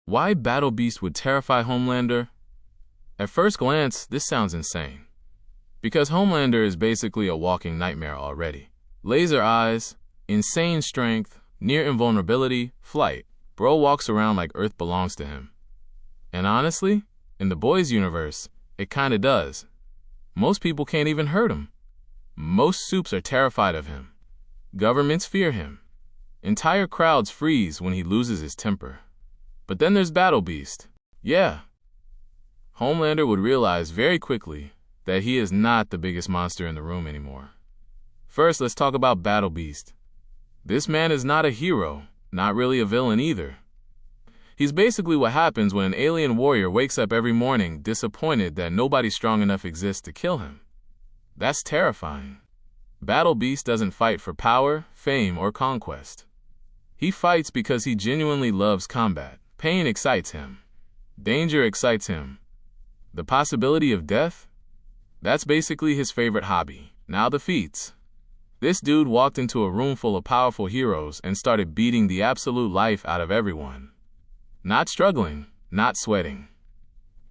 Why Battle Beast would terrify Homelander? At first glance, this sounds insane. Because Homelander is basically a walking nightmare already. Laser eyes, insane strength, near invulnerability, flight. Bro walks around like Earth belongs to him. And honestly, in the boys' universe, it kinda does. Most people can't even hurt him. Most supes are terrified of him. Governments fear him. Entire crowds freeze when he loses his temper. But then there's Battle Beast. Yeah. Homelander would realize very quickly that he is not the biggest monster in the room anymore. First, let's talk about Battle Beast. This man is not a hero, not really a villain either. He's basically what happens when an alien warrior wakes up every morning disappointed that nobody strong enough exists to kill him. That's terrifying. Battle Beast doesn't fight for power, fame, or conquest. He fights because he genuinely loves combat. Pain excites him. Danger excites him. The possibility of death? That's basically his favorite hobby. Now the feats. This dude walked into a room full of powerful heroes and started beating the absolute life out of everyone. Not struggling, not sweating.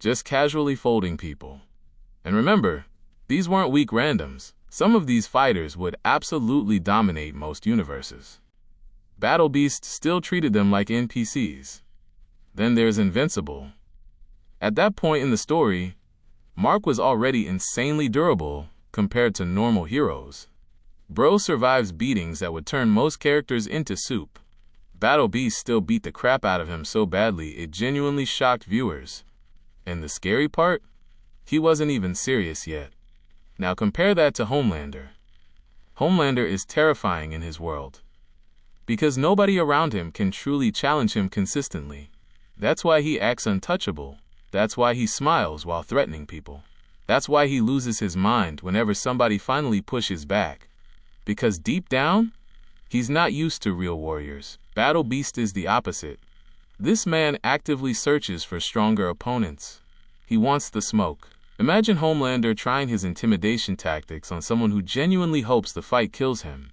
Just casually folding people. And remember, these weren't weak randoms. Some of these fighters would absolutely dominate most universes. Battle Beast still treated them like NPCs. Then there's Invincible. At that point in the story, Mark was already insanely durable compared to normal heroes. Bro survives beatings that would turn most characters into soup. Battle Beast still beat the crap out of him so badly it genuinely shocked viewers. And the scary part? He wasn't even serious yet. Now compare that to Homelander. Homelander is terrifying in his world. Because nobody around him can truly challenge him consistently. That's why he acts untouchable. That's why he smiles while threatening people. That's why he loses his mind whenever somebody finally pushes back. Because deep down, he's not used to real warriors. Battle Beast is the opposite. This man actively searches for stronger opponents. He wants the smoke. Imagine Homelander trying his intimidation tactics on someone who genuinely hopes the fight kills him.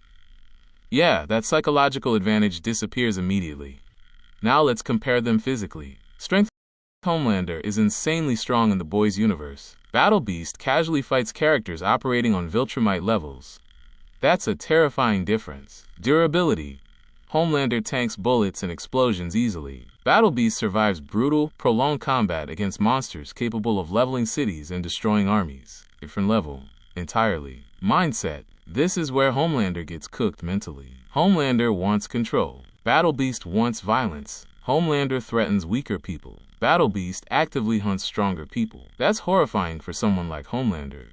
Yeah, that psychological advantage disappears immediately. Now let's compare them physically. Strength. Homelander is insanely strong in the boys' universe. Battle Beast casually fights characters operating on Viltrumite levels. That's a terrifying difference. Durability. Homelander tanks bullets and explosions easily. Battle Beast survives brutal, prolonged combat against monsters capable of leveling cities and destroying armies. Different level. Entirely. Mindset. This is where Homelander gets cooked mentally. Homelander wants control. Battle Beast wants violence. Homelander threatens weaker people. Battle Beast actively hunts stronger people. That's horrifying for someone like Homelander.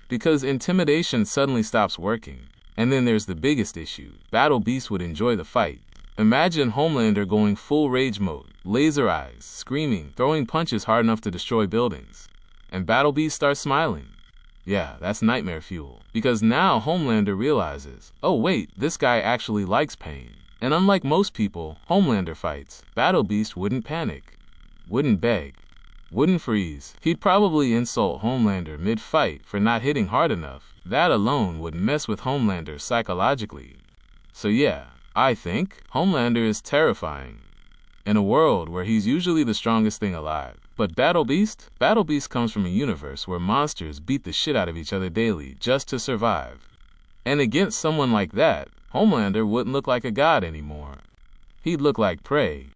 Because intimidation suddenly stops working. And then there's the biggest issue. Battle Beast would enjoy the fight. Imagine Homelander going full rage mode, laser eyes, screaming, throwing punches hard enough to destroy buildings. And Battle Beast starts smiling. Yeah, that's nightmare fuel. Because now Homelander realizes, oh wait, this guy actually likes pain. And unlike most people, Homelander fights. Battle Beast wouldn't panic, wouldn't beg, wouldn't freeze. He'd probably insult Homelander mid-fight for not hitting hard enough. That alone would mess with Homelander psychologically. So yeah, I think Homelander is terrifying in a world where he's usually the strongest thing alive. But Battle Beast comes from a universe where monsters beat the shit out of each other daily just to survive. And against someone like that, Homelander wouldn't look like a god anymore. He'd look like prey.